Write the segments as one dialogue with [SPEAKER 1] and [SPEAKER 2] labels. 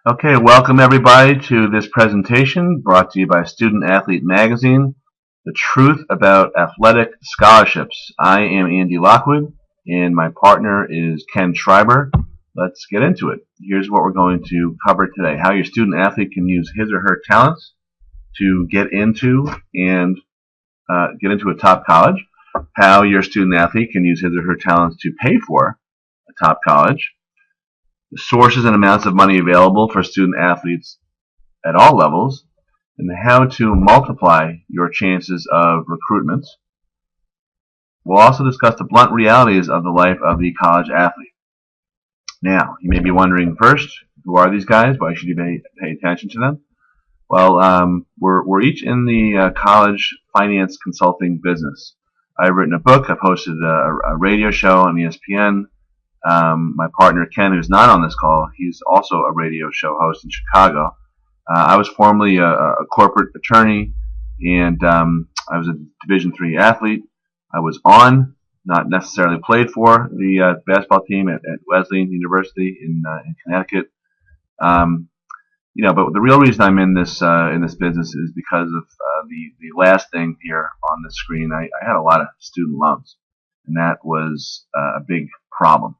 [SPEAKER 1] Okay, welcome everybody to this presentation brought to you by Student Athlete Magazine, The Truth About Athletic Scholarships. I am Andy Lockwood and my partner is Ken Schreiber. Let's get into it. Here's what we're going to cover today. How your student athlete can use his or her talents to get into a top college. How your student athlete can use his or her talents to pay for a top college. The sources and amounts of money available for student athletes at all levels, and how to multiply your chances of recruitment. We'll also discuss the blunt realities of the life of the college athlete. Now, you may be wondering first, who are these guys? Why should you pay attention to them? Well, we're each in the college finance consulting business. I've written a book. I've hosted a radio show on ESPN. My partner Ken, who's not on this call, he's also a radio show host in Chicago. I was formerly a corporate attorney, and I was a Division III athlete. I was on, not necessarily played for, the basketball team at Wesleyan University in Connecticut. But the real reason I'm in this business is because of the last thing here on the screen. I had a lot of student loans, and that was a big problem.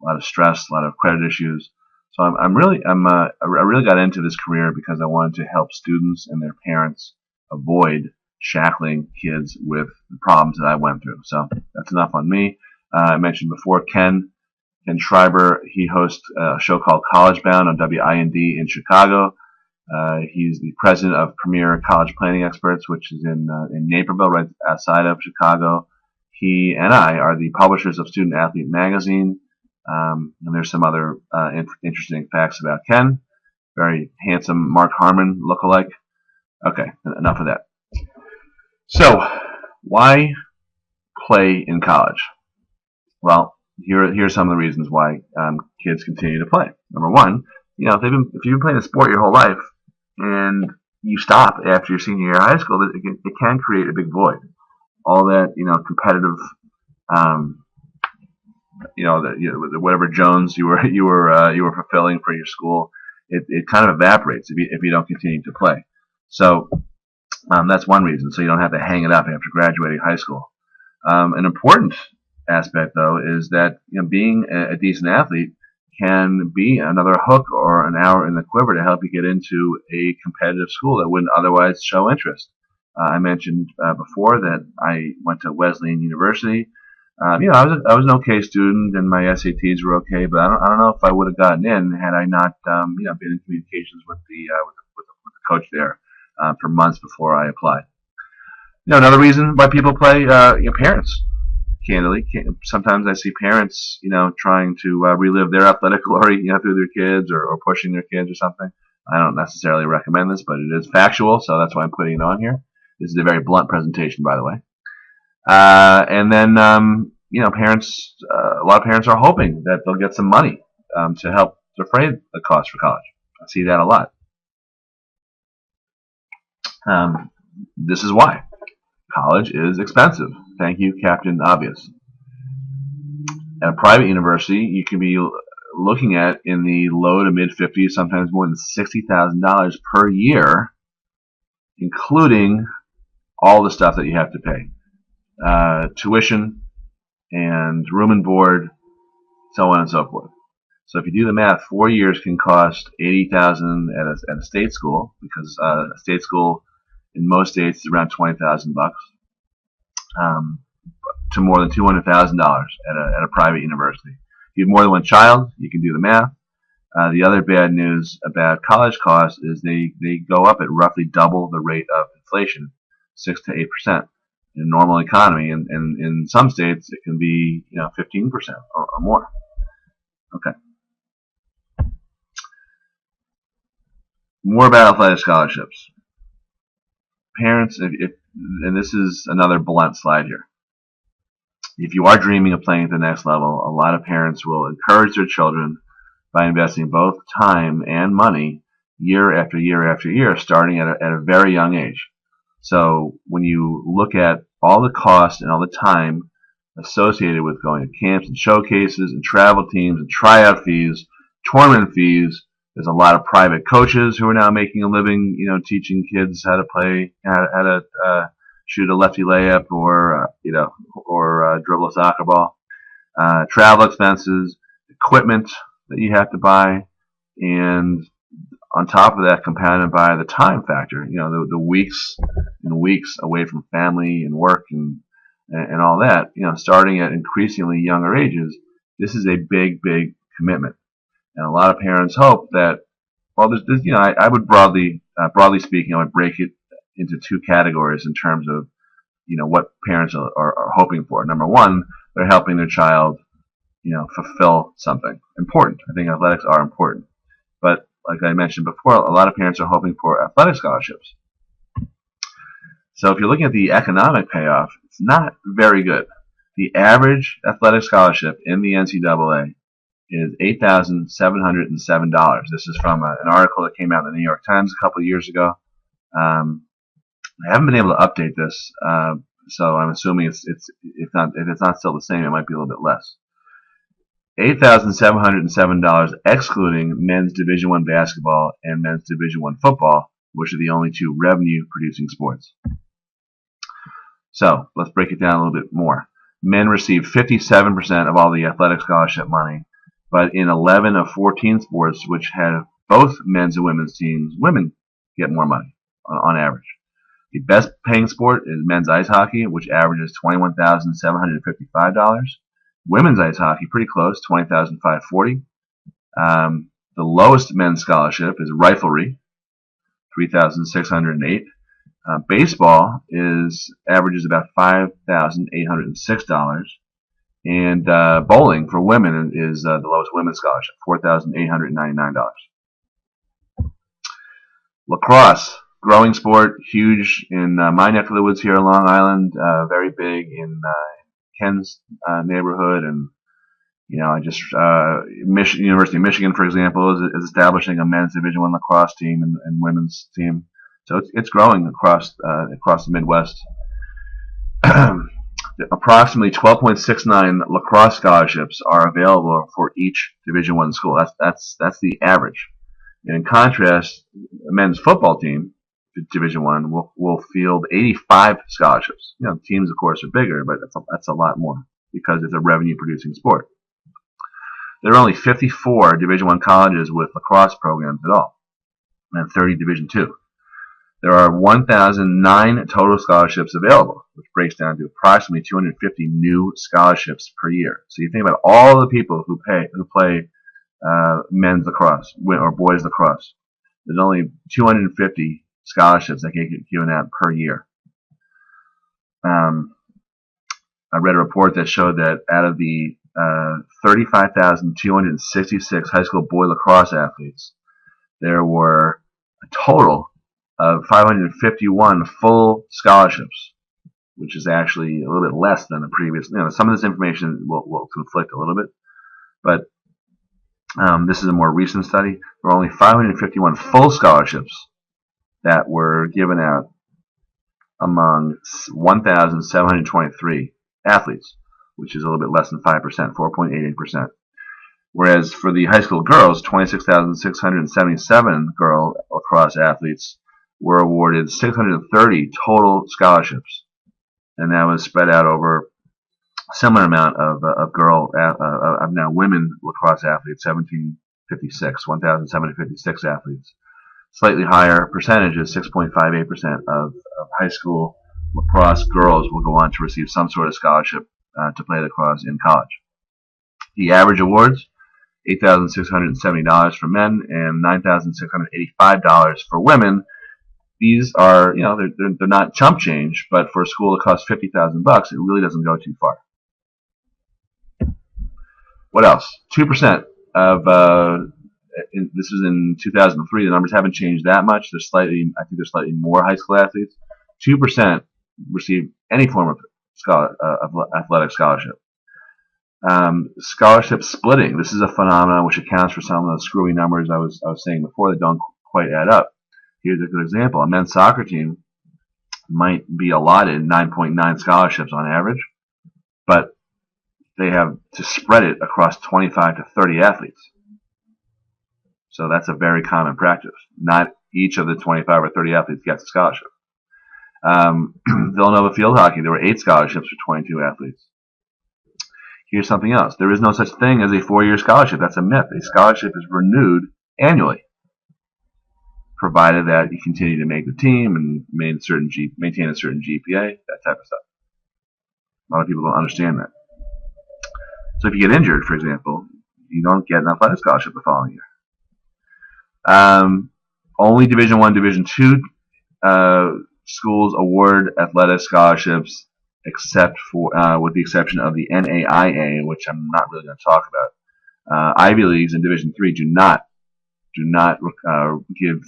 [SPEAKER 1] A lot of stress, a lot of credit issues. So I really got into this career because I wanted to help students and their parents avoid shackling kids with the problems that I went through. So that's enough on me. I mentioned before Ken Schreiber. He hosts a show called College Bound on WIND in Chicago. He's the president of Premier College Planning Experts, which is in Naperville, right outside of Chicago. He and I are the publishers of Student Athlete Magazine. And there's some other interesting facts about Ken. Very handsome Mark Harmon lookalike. Okay, enough of that. So, why play in college? Well, here are some of the reasons why kids continue to play. Number one, if you've been playing a sport your whole life and you stop after your senior year of high school, it can create a big void. All that competitive. Whatever Jones you were fulfilling for your school, it kind of evaporates if you don't continue to play. So that's one reason. So you don't have to hang it up after graduating high school. An important aspect, though, is that being a decent athlete can be another hook or an arrow in the quiver to help you get into a competitive school that wouldn't otherwise show interest. I mentioned before that I went to Wesleyan University. I was an okay student, and my SATs were okay, but I don't know if I would have gotten in had I not, been in communications with the coach there for months before I applied. Another reason why people play, parents. Candidly, sometimes I see parents, trying to relive their athletic glory, through their kids or pushing their kids or something. I don't necessarily recommend this, but it is factual, so that's why I'm putting it on here. This is a very blunt presentation, by the way. And then, parents, a lot of parents are hoping that they'll get some money to help defray the cost for college. I see that a lot. This is why. College is expensive. Thank you, Captain Obvious. At a private university, you can be looking at in the low to mid 50s, sometimes more than $60,000 per year, including all the stuff that you have to pay. Tuition and room and board, so on and so forth. So if you do the math, 4 years can cost $80,000 at a state school, because a state school in most states is around $20,000 bucks, to more than $200,000 at a private university. If you have more than one child, you can do the math. The other bad news about college costs is they go up at roughly double the rate of inflation, 6 to 8%. In a normal economy, and in some states it can be 15% or more. Okay. More about athletic scholarships. Parents, and this is another blunt slide here. If you are dreaming of playing at the next level, a lot of parents will encourage their children by investing both time and money year after year after year, starting at a very young age. So when you look at all the cost and all the time associated with going to camps and showcases and travel teams and tryout fees, tournament fees, There's a lot of private coaches who are now making a living, teaching kids how to play, how to shoot a lefty layup or dribble a soccer ball. Travel expenses, equipment that you have to buy, and on top of that, compounded by the time factor. The weeks and weeks away from family and work and all that. Starting at increasingly younger ages, this is a big, big commitment. And a lot of parents hope that, well, I would broadly speaking, I would break it into two categories in terms of, what parents are hoping for. Number one, they're helping their child, fulfill something important. I think athletics are important. But like I mentioned before, a lot of parents are hoping for athletic scholarships. So if you're looking at the economic payoff, it's not very good. The average athletic scholarship in the NCAA is $8,707. This is from an article that came out in the New York Times a couple of years ago. I haven't been able to update this, so I'm assuming if it's not still the same, it might be a little bit less. $8,707, excluding men's Division I basketball and men's Division I football, which are the only two revenue-producing sports. So let's break it down a little bit more. Men receive 57% of all the athletic scholarship money, but in 11 of 14 sports which have both men's and women's teams, women get more money on average. The best paying sport is men's ice hockey, which averages $21,755. Women's ice hockey, pretty close, $20,540. The lowest men's scholarship is riflery, $3,608. Baseball averages about $5,806, and bowling for women is the lowest women's scholarship, $4,899. Lacrosse, growing sport, huge in my neck of the woods here in Long Island, very big in Ken's neighborhood, and University of Michigan, for example, is establishing a men's Division I lacrosse team and women's team. So it's growing across the Midwest. Approximately 12.69 lacrosse scholarships are available for each Division I school. That's the average. And in contrast, a men's football team, Division I, will field 85 scholarships. Teams, of course, are bigger, but that's a lot more because it's a revenue-producing sport. There are only 54 Division I colleges with lacrosse programs at all, and 30 Division II. There are 1,009 total scholarships available, which breaks down to approximately 250 new scholarships per year. So you think about all the people who play men's lacrosse or boys lacrosse. There's only 250 scholarships that get given out per year. I read a report that showed that out of the 35,266 high school boy lacrosse athletes, there were a total of 551 full scholarships, which is actually a little bit less than the previous. Some of this information will conflict a little bit, but this is a more recent study. There were only 551 full scholarships that were given out among 1,723 athletes, which is a little bit less than 5%, 4.88%. Whereas for the high school girls, 26,677 girl lacrosse athletes were awarded 630 total scholarships, and that was spread out over a similar amount of now women lacrosse athletes, 1,756 athletes. Slightly higher percentage is 6.58% of high school lacrosse girls will go on to receive some sort of scholarship to play lacrosse in college. The average awards, $8,670 for men and $9,685 for women. These are, they're not chump change, but for a school that costs $50,000, it really doesn't go too far. What else? 2% of this was in 2003. The numbers haven't changed that much. I think there's slightly more high school athletes. 2% receive any form of athletic scholarship. Scholarship splitting. This is a phenomenon which accounts for some of the screwy numbers I was saying before that don't quite add up. Here's a good example. A men's soccer team might be allotted 9.9 scholarships on average, but they have to spread it across 25 to 30 athletes. So that's a very common practice. Not each of the 25 or 30 athletes gets a scholarship. Villanova field hockey, there were 8 scholarships for 22 athletes. Here's something else. There is no such thing as a 4-year scholarship. That's a myth. A scholarship is renewed annually, provided that you continue to make the team and maintain a certain GPA, that type of stuff. A lot of people don't understand that. So if you get injured, for example, you don't get an athletic scholarship the following year. Only Division I, Division II schools award athletic scholarships, except for with the exception of the NAIA, which I'm not really going to talk about. Ivy Leagues in Division III do not give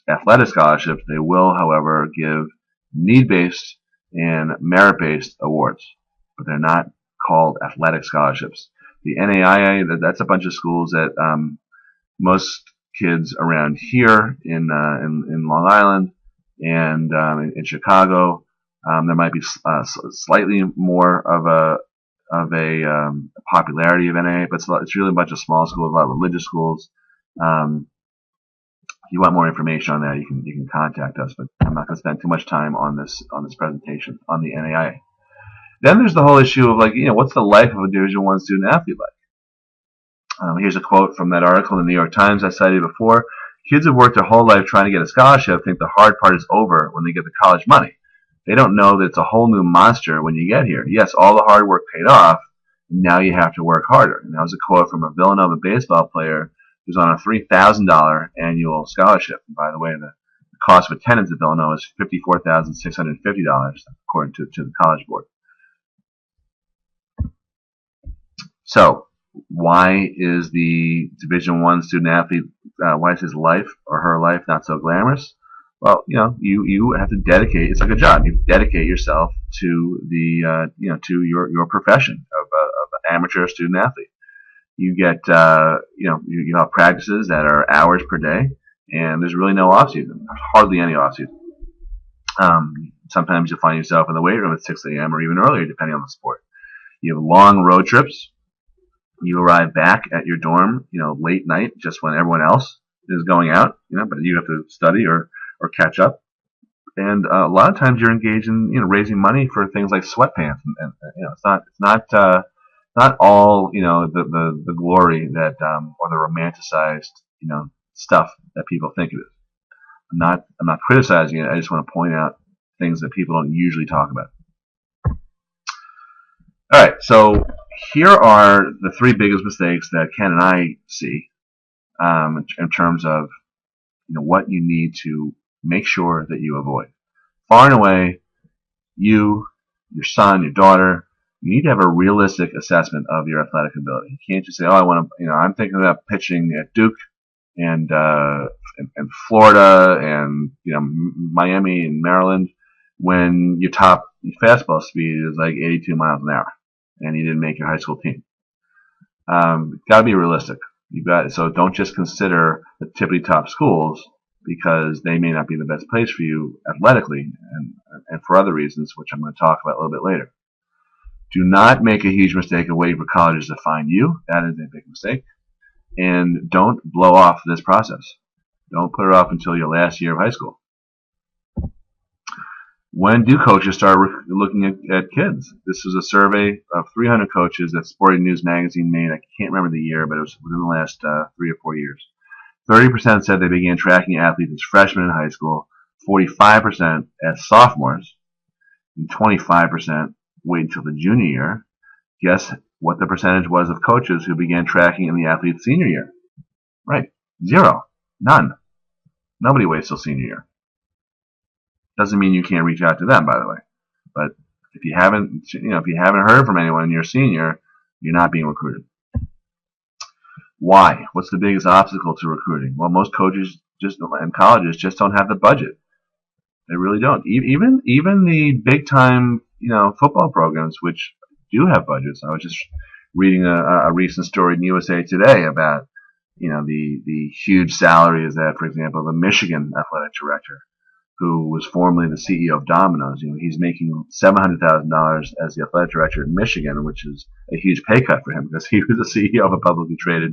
[SPEAKER 1] athletic scholarships. They will, however, give need-based and merit-based awards, but they're not called athletic scholarships. The NAIA, that's a bunch of schools that most kids around here in Long Island and in Chicago, there might be slightly more of a popularity of NAIA, but it's really a bunch of small schools, a lot of religious schools. If you want more information on that, you can contact us, but I'm not going to spend too much time on this presentation on the NAIA. Then there's the whole issue of what's the life of a Division I student athlete like? Here's a quote from that article in the New York Times I cited before. Kids who've worked their whole life trying to get a scholarship think the hard part is over when they get the college money. They don't know that it's a whole new monster when you get here. Yes, all the hard work paid off. Now you have to work harder. And that was a quote from a Villanova baseball player who's on a $3,000 annual scholarship. And by the way, the cost of attendance at Villanova is $54,650, according to the College Board. So, why is the Division I student athlete, why is his life or her life not so glamorous? Well, you have to dedicate. It's like a job. You dedicate yourself to to your profession of an amateur student athlete. You get, you have practices that are hours per day, and there's really no off season. Hardly any off season. Sometimes you'll find yourself in the weight room at 6 a.m. or even earlier, depending on the sport. You have long road trips. You arrive back at your dorm, late night, just when everyone else is going out, but you have to study or catch up. And a lot of times you're engaged in, raising money for things like sweatpants, and it's not all, the glory that, or the romanticized, stuff that people think it is. I'm not criticizing it. I just want to point out things that people don't usually talk about. All right, so here are the 3 biggest mistakes that Ken and I see in terms of what you need to make sure that you avoid. Far and away, your son, your daughter, you need to have a realistic assessment of your athletic ability. You can't just say, I'm thinking about pitching at Duke and Florida and Miami and Maryland, when your top fastball speed is like 82 miles an hour and you didn't make your high school team. Got to be realistic. So don't just consider the tippity top schools, because they may not be the best place for you athletically and for other reasons, which I'm going to talk about a little bit later. Do not make a huge mistake of waiting for colleges to find you. That is a big mistake. And don't blow off this process. Don't put it off until your last year of high school. When do coaches start looking at kids? This was a survey of 300 coaches that Sporting News magazine made. I can't remember the year, but it was within the last 3 or 4 years. 30% said they began tracking athletes as freshmen in high school, 45% as sophomores, and 25% wait until the junior year. Guess what the percentage was of coaches who began tracking in the athlete's senior year? Right, 0, none. Nobody waits till senior year. Doesn't mean you can't reach out to them, by the way. But if you haven't heard from anyone in your senior, you're not being recruited. Why? What's the biggest obstacle to recruiting? Well, most coaches and colleges just don't have the budget. They really don't. Even the big time, football programs, which do have budgets. I was just reading a recent story in USA Today about, the huge salaries that, for example, the Michigan athletic director, who was formerly the CEO of Domino's, he's making $700,000 as the athletic director in Michigan, which is a huge pay cut for him because he was the CEO of a publicly traded,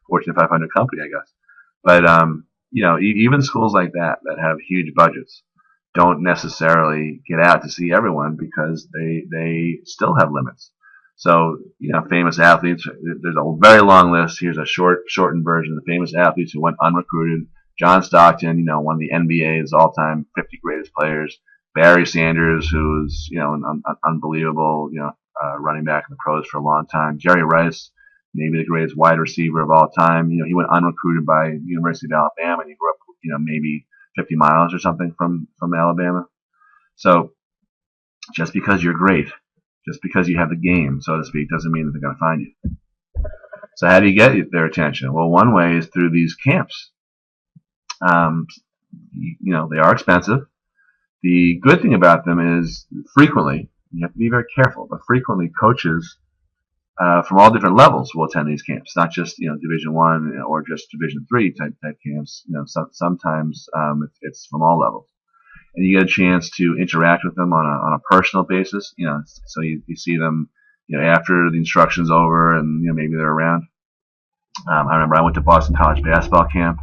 [SPEAKER 1] Fortune 500 company, I guess. But even schools like that have huge budgets don't necessarily get out to see everyone because they still have limits. So, famous athletes, there's a very long list. Here's a shortened version of the famous athletes who went unrecruited. John Stockton, one of the NBA's all-time 50 greatest players. Barry Sanders, who's, an unbelievable, running back in the pros for a long time. Jerry Rice, maybe the greatest wide receiver of all time. He went unrecruited by the University of Alabama, and he grew up, maybe 50 miles or something from Alabama. So just because you're great, just because you have the game, so to speak, doesn't mean that they're going to find you. So how do you get their attention? Well, one way is through these camps. They are expensive. The good thing about them is frequently, you have to be very careful, but frequently coaches from all different levels will attend these camps, not just Division I or just Division III type camps. Sometimes it's from all levels, and you get a chance to interact with them on a personal basis. So you see them after the instruction's over, and maybe they're around. I remember I went to Boston College basketball camp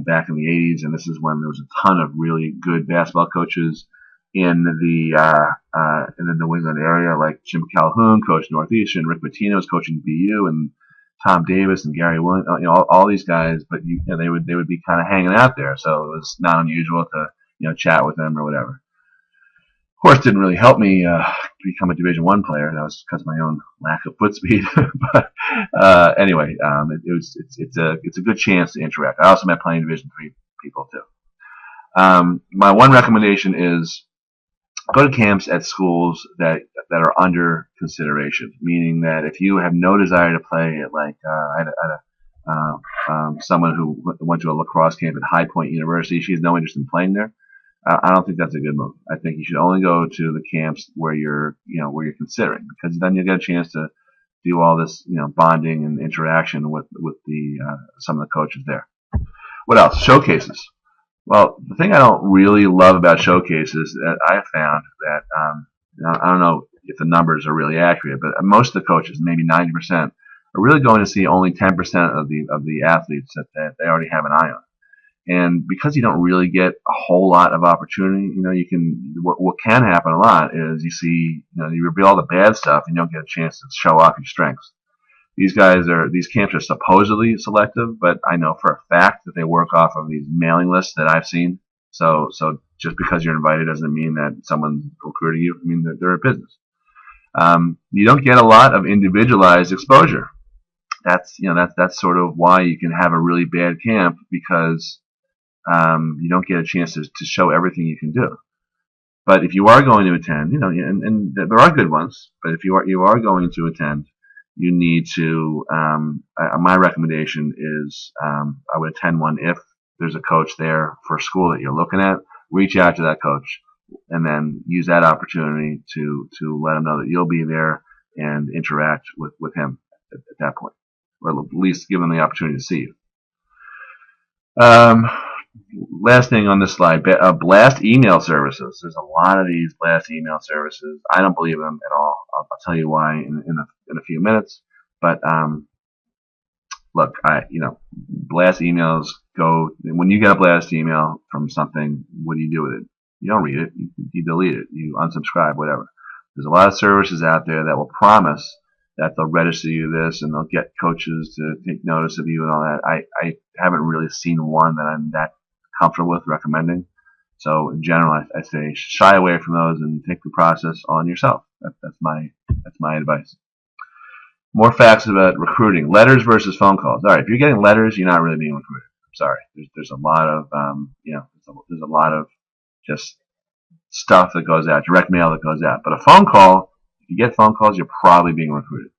[SPEAKER 1] back in the 80s, and this is when there was a ton of really good basketball coaches in the New England area, like Jim Calhoun coached Northeastern, Rick Pitino was coaching BU, and Tom Davis and Gary Williams, all these guys. But they would be kind of hanging out there, so it was not unusual to chat with them or whatever. Of course, it didn't really help me become a Division I player. That was because of my own lack of foot speed. But anyway, it's a good chance to interact. I also met plenty of Division III people too. My one recommendation is go to camps at schools that are under consideration, meaning that if you have no desire to play at I had someone who went to a lacrosse camp at High Point University. She has no interest in playing there. I don't think that's a good move. I think you should only go to the camps where you're considering, because then you'll get a chance to do all this, bonding and interaction with some of the coaches there. What else? Showcases. Well, the thing I don't really love about showcases that I have found that I don't know if the numbers are really accurate, but most of the coaches, maybe 90%, are really going to see only 10% of the athletes that they already have an eye on. And because you don't really get a whole lot of opportunity, what can happen a lot is you see, you reveal all the bad stuff and you don't get a chance to show off your strengths. These camps are supposedly selective, but I know for a fact that they work off of these mailing lists that I've seen. So just because you're invited doesn't mean that someone's recruiting you. I mean, they're a business. You don't get a lot of individualized exposure. That's sort of why you can have a really bad camp, because you don't get a chance to show everything you can do. But if you are going to attend, and there are good ones, but if you are going to attend, you need to. My recommendation is I would attend one if there's a coach there for a school that you're looking at. Reach out to that coach, and then use that opportunity to let him know that you'll be there and interact with him at that point, or at least give him the opportunity to see you. Last thing on this slide, blast email services. There's a lot of these blast email services. I don't believe them at all. I'll tell you why in a few minutes. But look, blast emails go. When you get a blast email from something, what do you do with it? You don't read it. You delete it. You unsubscribe, whatever. There's a lot of services out there that will promise that they'll register you this and they'll get coaches to take notice of you and all that. I haven't really seen one that I'm that comfortable with recommending. So in general, I say shy away from those and take the process on yourself. That's my advice. More facts about recruiting: letters versus phone calls. All right, if you're getting letters, you're not really being recruited. I'm sorry. There's a lot of there's a lot of just stuff that goes out, direct mail that goes out. But a phone call, if you get phone calls, you're probably being recruited.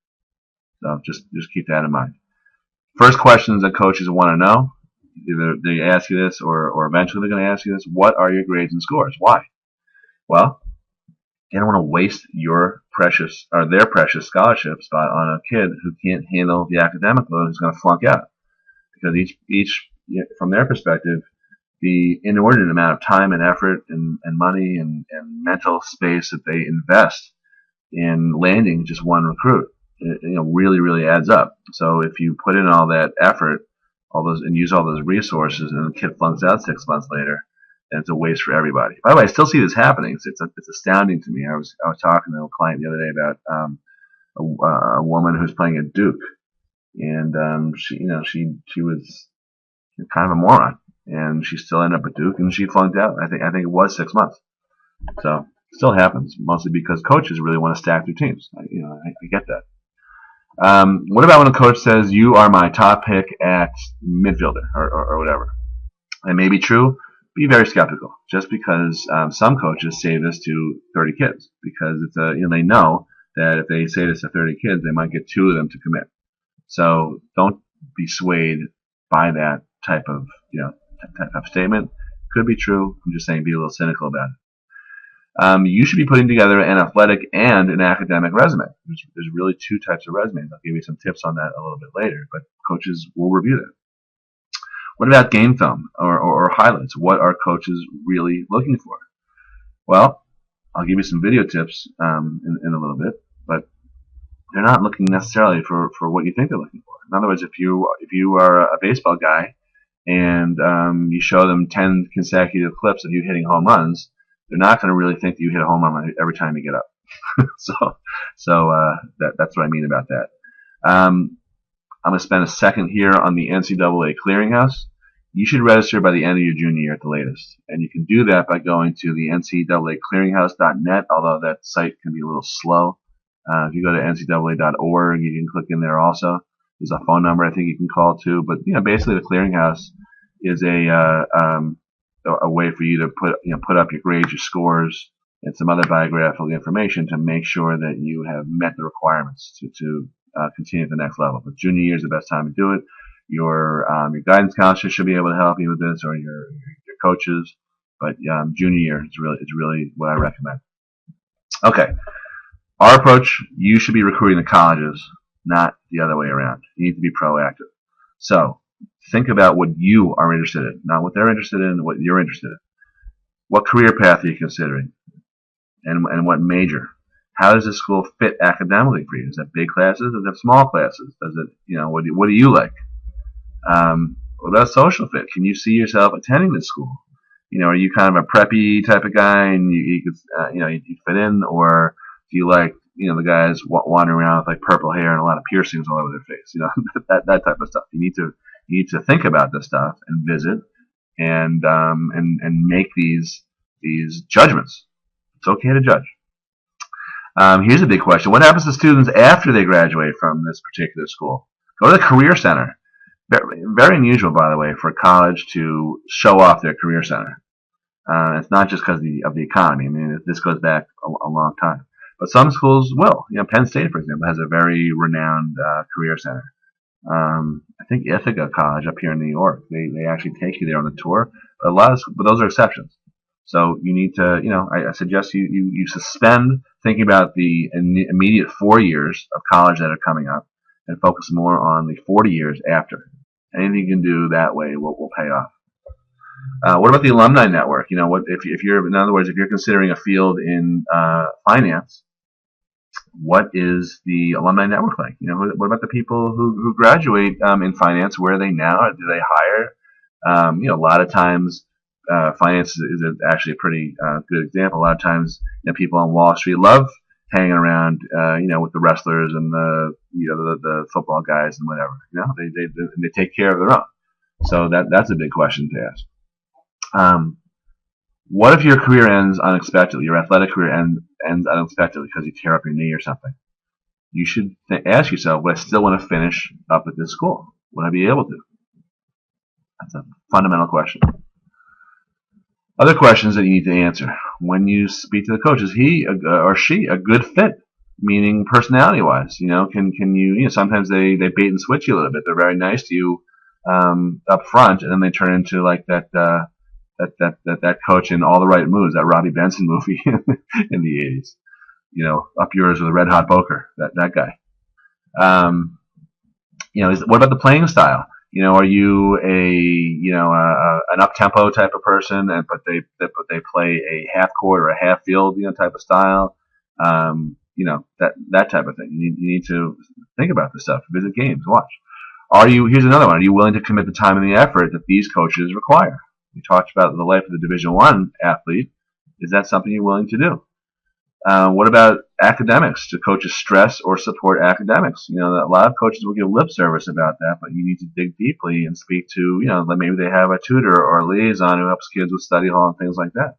[SPEAKER 1] So just keep that in mind. First questions that coaches want to know, either they ask you this or eventually they're going to ask you this: what are your grades and scores? Why? Well, you don't want to waste their precious scholarship spot on a kid who can't handle the academic load, who's going to flunk out. Because each from their perspective, the inordinate amount of time and effort and money and mental space that they invest in landing just one recruit, really, really adds up. So if you put in all that effort and use all those resources, and the kid flunks out 6 months later, and it's a waste for everybody. By the way, I still see this happening. It's astounding to me. I was talking to a client the other day about a woman who's playing at Duke, and she was kind of a moron, and she still ended up at Duke, and she flunked out. I think it was 6 months. So it still happens, mostly because coaches really want to stack their teams. I get that. What about when a coach says, "You are my top pick at midfielder," or whatever? It may be true. Be very skeptical, just because some coaches say this to 30 kids, because they know that if they say this to 30 kids, they might get 2 of them to commit. So don't be swayed by that type of statement. Could be true. I'm just saying, be a little cynical about it. You should be putting together an athletic and an academic resume. There's really 2 types of resumes. I'll give you some tips on that a little bit later, but coaches will review that. What about game film or highlights? What are coaches really looking for? Well, I'll give you some video tips in a little bit, but they're not looking necessarily for what you think they're looking for. In other words, if you are a baseball guy and you show them 10 consecutive clips of you hitting home runs, they're not going to really think that you hit a home run every time you get up. so that's what I mean about that. I'm going to spend a second here on the NCAA clearinghouse. You should register by the end of your junior year at the latest. And you can do that by going to the NCAAclearinghouse.net, although that site can be a little slow. If you go to ncaa.org, you can click in there also. There's a phone number I think you can call too. But basically the clearinghouse is a way for you to put up your grades, your scores, and some other biographical information to make sure that you have met the requirements to continue at the next level. But junior year is the best time to do it. Your guidance counselor should be able to help you with this, or your coaches. But junior year is really what I recommend. Okay, our approach: you should be recruiting the colleges, not the other way around. You need to be proactive. So think about what you are interested in, not what they're interested in, what you're interested in. What career path are you considering, and what major? How does this school fit academically for you? Is that big classes? Does it have small classes? Does it, what do you like? What about social fit? Can you see yourself attending this school? Are you kind of a preppy type of guy and you fit in, or do you like, the guys wandering around with like purple hair and a lot of piercings all over their face? That type of stuff. You need to think about this stuff and visit and make these judgments. It's okay to judge. Here's a big question. What happens to students after they graduate from this particular school? Go to the Career Center. Very, very unusual, by the way, for a college to show off their Career Center. It's not just because of the economy. I mean, this goes back a long time. But some schools will. Penn State, for example, has a very renowned Career Center. I think Ithaca College up here in New York, they actually take you there on the tour. But those are exceptions. So you need to, I suggest you suspend thinking about the immediate 4 years of college that are coming up and focus more on the 40 years after. Anything you can do that way will pay off. What about the alumni network? If you're, in other words, if you're considering a field in finance, what is the alumni network like? What about the people who graduate in finance? Where are they now? Do they hire? A lot of times, finance is actually a pretty good example. A lot of times, people on Wall Street love hanging around, with the wrestlers and the football guys and whatever. They take care of their own. So that's a big question to ask. What if your career ends unexpectedly? Your athletic career ends unexpectedly because you tear up your knee or something. You should ask yourself, would I still want to finish up at this school? Would I be able to? That's a fundamental question. Other questions that you need to answer when you speak to the coach: is he or she a good fit? Meaning personality-wise, can you? Sometimes they bait and switch you a little bit. They're very nice to you up front, and then they turn into like that coach in All the Right Moves, that Robbie Benson movie in the 80s. Up yours with a red hot poker. That guy. What about the playing style? Are you an up tempo type of person, but they play a half court or a half field type of style? That type of thing. You need to think about this stuff. Visit games, watch. Here's another one. Are you willing to commit the time and the effort that these coaches require? We talked about the life of the Division I athlete. Is that something you're willing to do? What about academics? Do coaches stress or support academics? A lot of coaches will give lip service about that, but you need to dig deeply and speak to, maybe they have a tutor or a liaison who helps kids with study hall and things like that.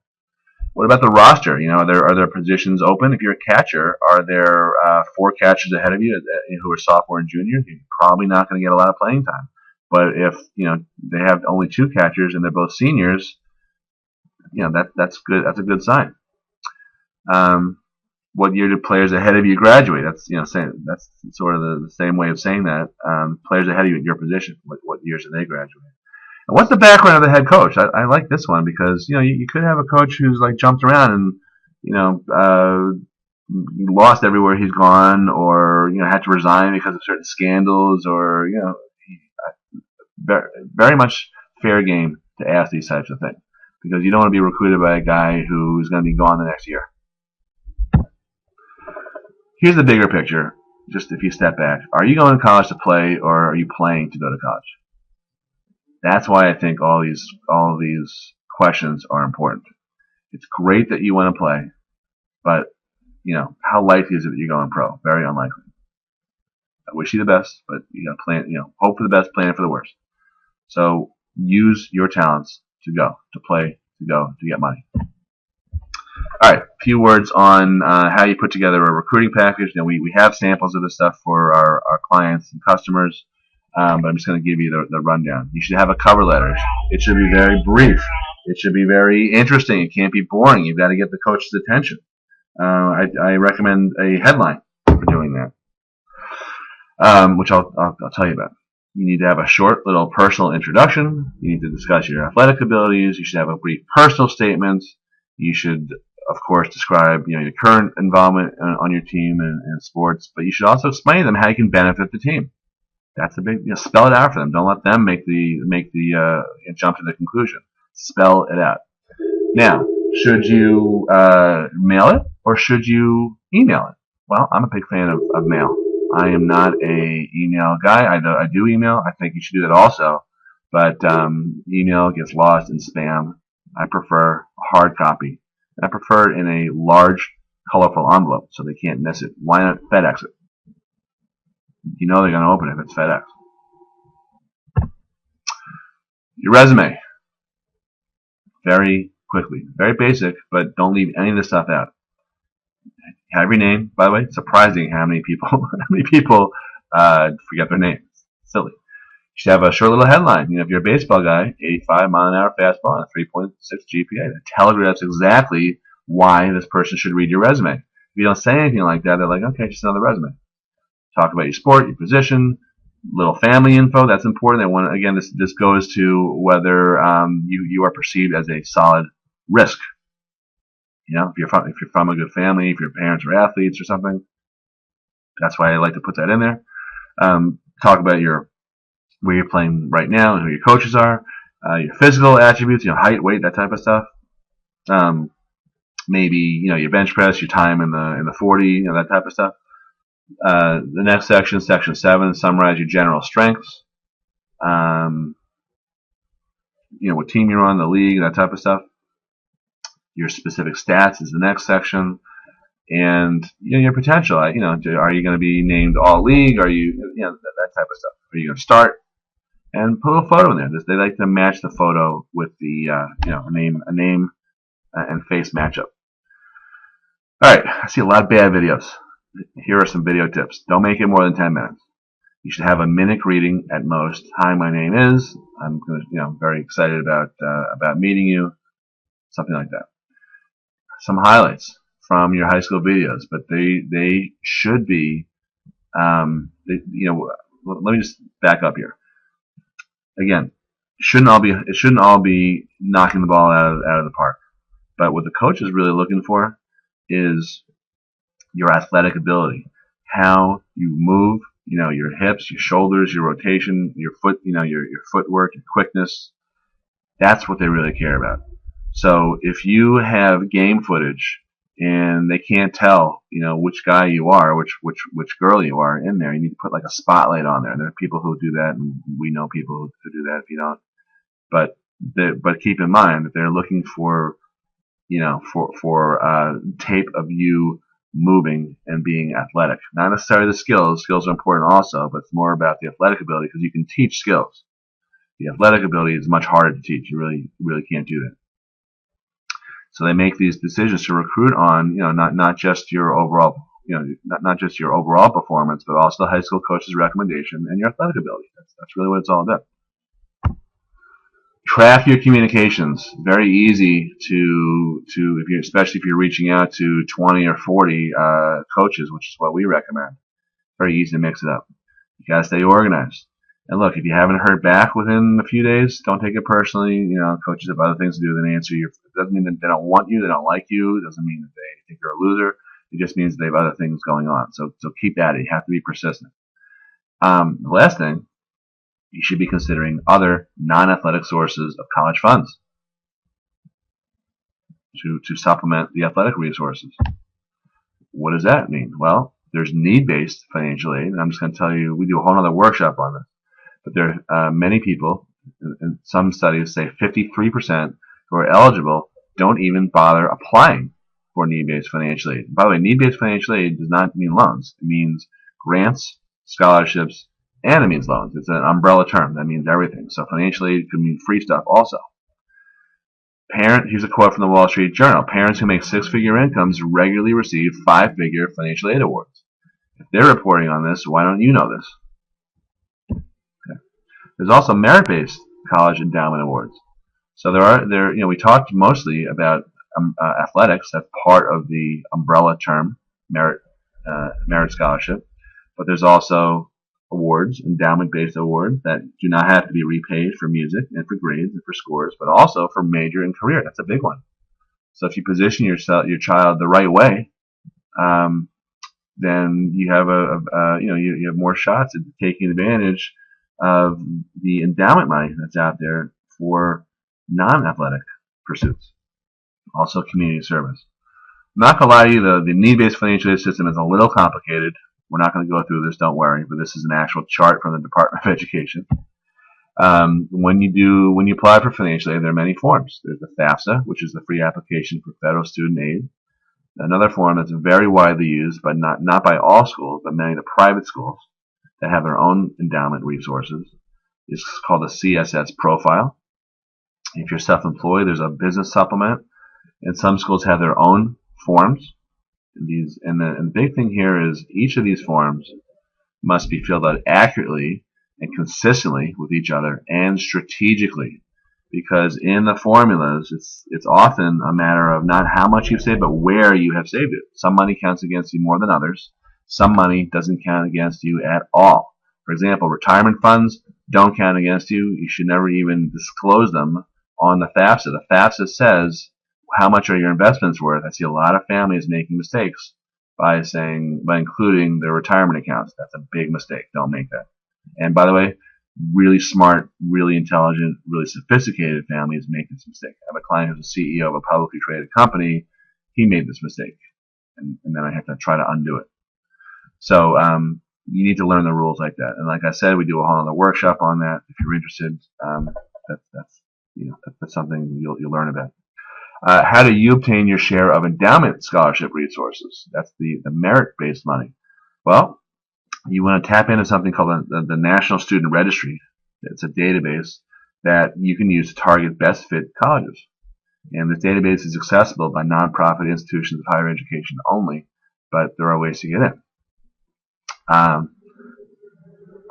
[SPEAKER 1] What about the roster? Are there positions open? If you're a catcher, are there 4 catchers ahead of you who are sophomore and junior? You're probably not going to get a lot of playing time. But if they have only 2 catchers and they're both seniors, that's good. That's a good sign. What year do players ahead of you graduate? That's that's sort of the same way of saying that. Players ahead of you at your position, what years do they graduate? And what's the background of the head coach? I like this one because you could have a coach who's like jumped around and lost everywhere he's gone, or had to resign because of certain scandals, or very much fair game to ask these types of things, because you don't want to be recruited by a guy who's going to be gone the next year. Here's the bigger picture, just if you step back. Are you going to college to play, or are you playing to go to college? That's why I think all of these questions are important. It's great that you want to play, but how likely is it that you're going pro? Very unlikely. I wish you the best, but you got to plan. Hope for the best, plan for the worst. So use your talents to go, to play, to go, to get money. All right, a few words on how you put together a recruiting package. We have samples of this stuff for our clients and customers, but I'm just going to give you the rundown. You should have a cover letter. It should be very brief. It should be very interesting. It can't be boring. You've got to get the coach's attention. I recommend a headline for doing that, which I'll tell you about. You need to have a short little personal introduction. You need to discuss your athletic abilities. You should have a brief personal statement. You should, of course, describe your current involvement on your team and sports, but you should also explain to them how you can benefit the team. That's a big, spell it out for them. Don't let them make the jump to the conclusion. Spell it out. Now, should you mail it or should you email it? Well, I'm a big fan of mail. I am not a email guy. I do email. I think you should do that also, but email gets lost in spam. I prefer hard copy. I prefer it in a large, colorful envelope so they can't miss it. Why not FedEx it? They're going to open it if it's FedEx. Your resume. Very quickly. Very basic, but don't leave any of this stuff out. Have your name. By the way, it's surprising how many people forget their names. Silly. You should have a short little headline. If you're a baseball guy, 85-mile-an-hour fastball and a 3.6 GPA. That telegraphs exactly why this person should read your resume. If you don't say anything like that, they're like, okay, just another resume. Talk about your sport, your position, little family info. That's important. Again, this goes to whether you are perceived as a solid risk. If you're from a good family, if your parents are athletes or something. That's why I like to put that in there. Talk about where you're playing right now and who your coaches are, your physical attributes, height, weight, that type of stuff. Maybe your bench press, your time in the 40, that type of stuff. The next section, section 7, summarize your general strengths. What team you're on, the league, that type of stuff. Your specific stats is the next section, and your potential. Are you going to be named all league? Are you that type of stuff? Are you going to start? And put a little photo in there. They like to match the photo with the a name and face matchup. All right, I see a lot of bad videos. Here are some video tips. Don't make it more than 10 minutes. You should have a minute greeting at most. Hi, my name is. I'm very excited about meeting you. Something like that. Some highlights from your high school videos, but they should be. Let me just back up here. Again, it shouldn't all be knocking the ball out of the park. But what the coach is really looking for is your athletic ability, how you move, your hips, your shoulders, your rotation, your foot, your footwork, your quickness. That's what they really care about. So if you have game footage and they can't tell, which guy you are, which girl you are in there. You need to put like a spotlight on there. There are people who do that, and we know people who do that if you don't. But keep in mind that they're looking for, tape of you moving and being athletic. Not necessarily the skills. Skills are important also, but it's more about the athletic ability, because you can teach skills. The athletic ability is much harder to teach. You really can't do that. So they make these decisions to recruit on, not just your overall, not just your overall performance, but also the high school coach's recommendation and your athletic ability. That's really what it's all about. Track your communications. Very easy to especially if you're reaching out to 20 or 40 coaches, which is what we recommend. Very easy to mix it up. You gotta stay organized. And look, if you haven't heard back within a few days, don't take it personally. Coaches have other things to do than answer you. It doesn't mean that they don't want you, they don't like you. It doesn't mean that they think you're a loser. It just means they have other things going on. So keep at it. You have to be persistent. The last thing, you should be considering other non-athletic sources of college funds to supplement the athletic resources. What does that mean? Well, there's need-based financial aid, and I'm just going to tell you, we do a whole other workshop on this. But there are many people, and some studies say 53% who are eligible don't even bother applying for need-based financial aid. By the way, need-based financial aid does not mean loans. It means grants, scholarships, and it means loans. It's an umbrella term. That means everything. So financial aid could mean free stuff also. Here's a quote from the Wall Street Journal. Parents who make six-figure incomes regularly receive five-figure financial aid awards. If they're reporting on this, why don't you know this? Okay. There's also merit-based college endowment awards. So we talked mostly about athletics. That's part of the umbrella term, merit scholarship. But there's also awards, endowment-based awards, that do not have to be repaid for music and for grades and for scores, but also for major and career. That's a big one. So if you position your child the right way, then you have you have more shots at taking advantage of the endowment money that's out there for non-athletic pursuits. Also, community service. I'm not gonna lie to you, the need-based financial aid system is a little complicated. We're not going to go through this, don't worry, but this is an actual chart from the Department of Education. When you apply for financial aid, there are many forms. There's the FAFSA, which is the free application for federal student aid. Another form that's very widely used, but not by all schools, but many of the private schools that have their own endowment resources, is called a CSS profile. If you're self-employed, there's a business supplement, and some schools have their own forms. And the big thing here is each of these forms must be filled out accurately and consistently with each other and strategically, because in the formulas it's often a matter of not how much you've saved, but where you have saved it. Some money counts against you more than others. Some money doesn't count against you at all. For example, retirement funds don't count against you. You should never even disclose them on the FAFSA. The FAFSA says, how much are your investments worth? I see a lot of families making mistakes by including their retirement accounts. That's a big mistake. Don't make that. And by the way, really smart, really intelligent, really sophisticated families make this mistake. I have a client who's the CEO of a publicly traded company. He made this mistake, and then I have to try to undo it. So you need to learn the rules like that. And like I said, we do a whole other workshop on that. If you're interested, that's something you'll learn about. How do you obtain your share of endowment scholarship resources? That's the merit-based money. Well, you want to tap into something called the National Student Registry. It's a database that you can use to target best fit colleges. And this database is accessible by nonprofit institutions of higher education only, but there are ways to get in.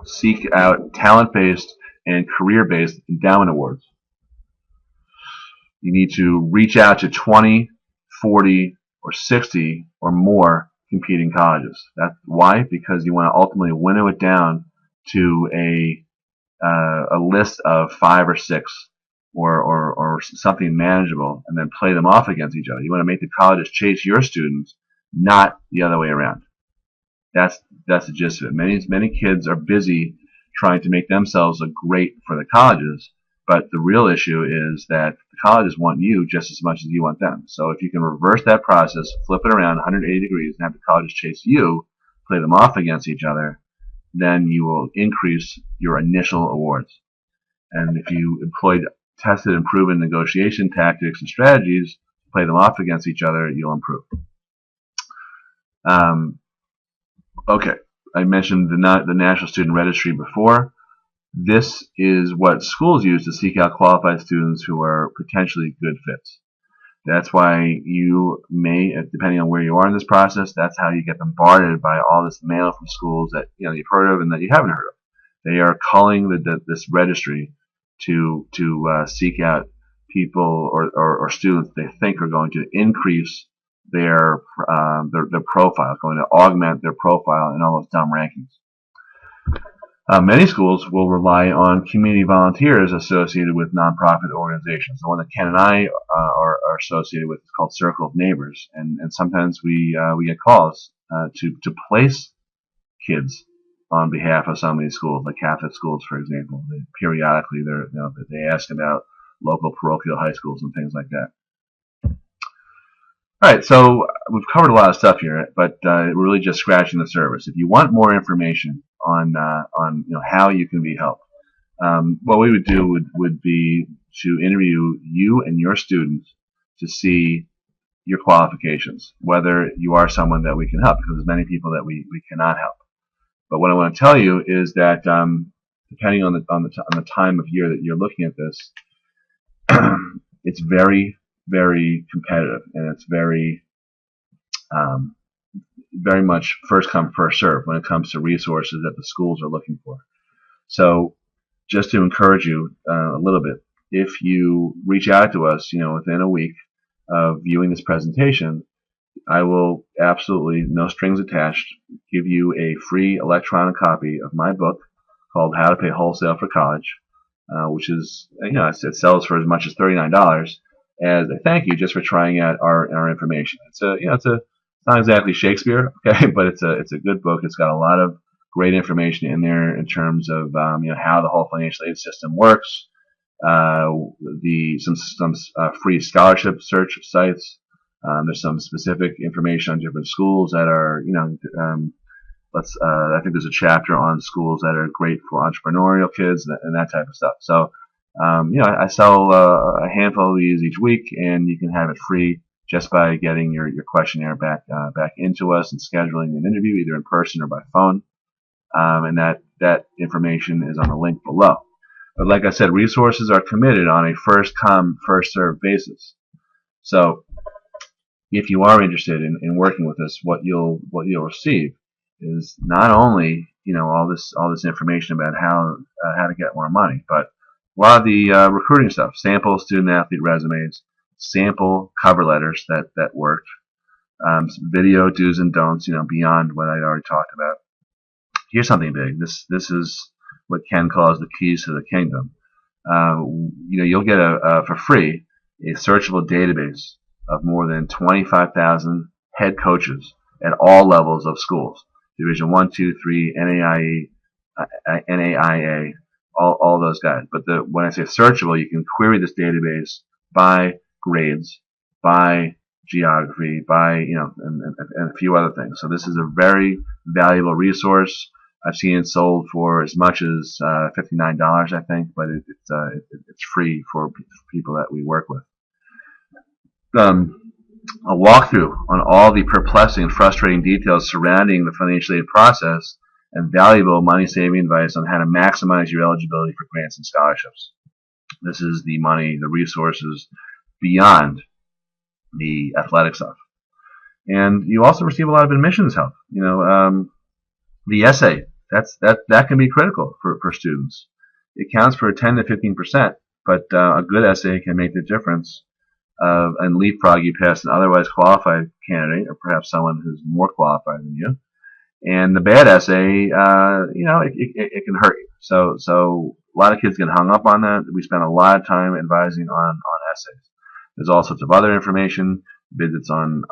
[SPEAKER 1] Seek out talent-based and career-based endowment awards. You need to reach out to 20, 40, or 60 or more competing colleges. That's why? Because you want to ultimately winnow it down to a list of 5 or 6 or something manageable, and then play them off against each other. You want to make the colleges chase your students, not the other way around. That's the gist of it. Many kids are busy trying to make themselves look great for the colleges, But the real issue is that the colleges want you just as much as you want them. So if you can reverse that process, flip it around 180 degrees, and have the colleges chase you, play them off against each other, then you will increase your initial awards. And if you employed tested and proven negotiation tactics and strategies, play them off against each other, you'll improve. Okay, I mentioned the National Student Registry before. This is what schools use to seek out qualified students who are potentially good fits. That's why you may, depending on where you are in this process, that's how you get bombarded by all this mail from schools that you've heard of and that you haven't heard of. They are calling this registry to seek out people or students they think are going to increase their profile, going to augment their profile in all those dumb rankings. Many schools will rely on community volunteers associated with nonprofit organizations. The one that Ken and I are associated with is called Circle of Neighbors, and sometimes we get calls to place kids on behalf of some of these schools, like Catholic schools, for example. Periodically, they ask about local parochial high schools and things like that. All right, so we've covered a lot of stuff here, but we're really just scratching the surface. If you want more information on how you can be helped, what we would do would be to interview you and your students to see your qualifications, whether you are someone that we can help, because there's many people that we cannot help. But what I want to tell you is that depending on the time of year that you're looking at this, it's very, very competitive, and it's very much first come, first serve when it comes to resources that the schools are looking for. So just to encourage you a little bit, if you reach out to us, within a week of viewing this presentation, I will absolutely, no strings attached, give you a free electronic copy of my book called How to Pay Wholesale for College, which is, it sells for as much as $39 as a thank you just for trying out our information. It's not exactly Shakespeare, okay, but it's a good book. It's got a lot of great information in there in terms of how the whole financial aid system works, some free scholarship search sites. There's some specific information on different schools that are, I think there's a chapter on schools that are great for entrepreneurial kids and that type of stuff. So, I sell a handful of these each week, and you can have it free just by getting your questionnaire back into us and scheduling an interview either in person or by phone. And that information is on the link below. But like I said, resources are committed on a first come, first served basis. So if you are interested in working with us, what you'll receive is not only all this information about how to get more money, but a lot of the recruiting stuff, sample student athlete resumes, sample cover letters that worked, video do's and don'ts, beyond what I'd already talked about. Here's something big. This is what Ken calls the keys to the kingdom. You'll get for free a searchable database of more than 25,000 head coaches at all levels of schools, Division 1, 2, 3, NAIA, all those guys. But when I say searchable, you can query this database by grades, by geography, by and a few other things. So this is a very valuable resource. I've seen it sold for as much as $59, I think, but it's free for people that we work with. A walkthrough on all the perplexing and frustrating details surrounding the financial aid process and valuable money-saving advice on how to maximize your eligibility for grants and scholarships. This is the money, the resources beyond the athletic stuff. And you also receive a lot of admissions help. The essay, that can be critical for students. It counts for 10 to 15%, but a good essay can make the difference and leapfrog you past an otherwise qualified candidate, or perhaps someone who's more qualified than you. And the bad essay, it can hurt you. So a lot of kids get hung up on that. We spend a lot of time advising on essays. There's all sorts of other information, visits on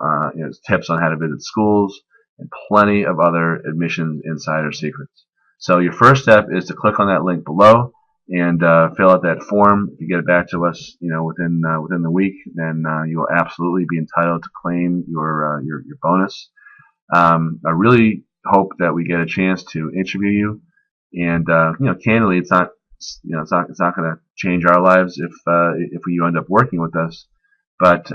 [SPEAKER 1] tips on how to visit schools, and plenty of other admissions insider secrets. So your first step is to click on that link below, and fill out that form. If you get it back to us, within the week, then you will absolutely be entitled to claim your bonus. I really hope that we get a chance to interview you, and candidly, it's not going to change our lives if you end up working with us, but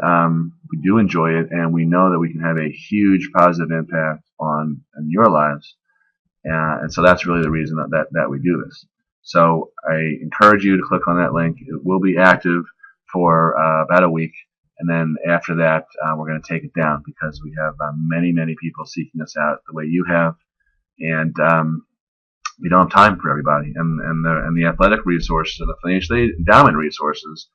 [SPEAKER 1] we do enjoy it, and we know that we can have a huge positive impact on your lives. And so that's really the reason that we do this. So I encourage you to click on that link. It will be active for about a week, and then after that, we're going to take it down because we have many people seeking us out the way you have, and we don't have time for everybody. And the athletic resources and the financial aid endowment resources,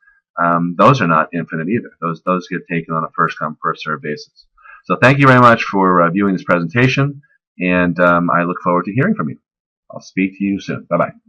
[SPEAKER 1] those are not infinite either. Those get taken on a first come first served basis. So thank you very much for viewing this presentation, and I look forward to hearing from you. I'll speak to you soon. Bye bye.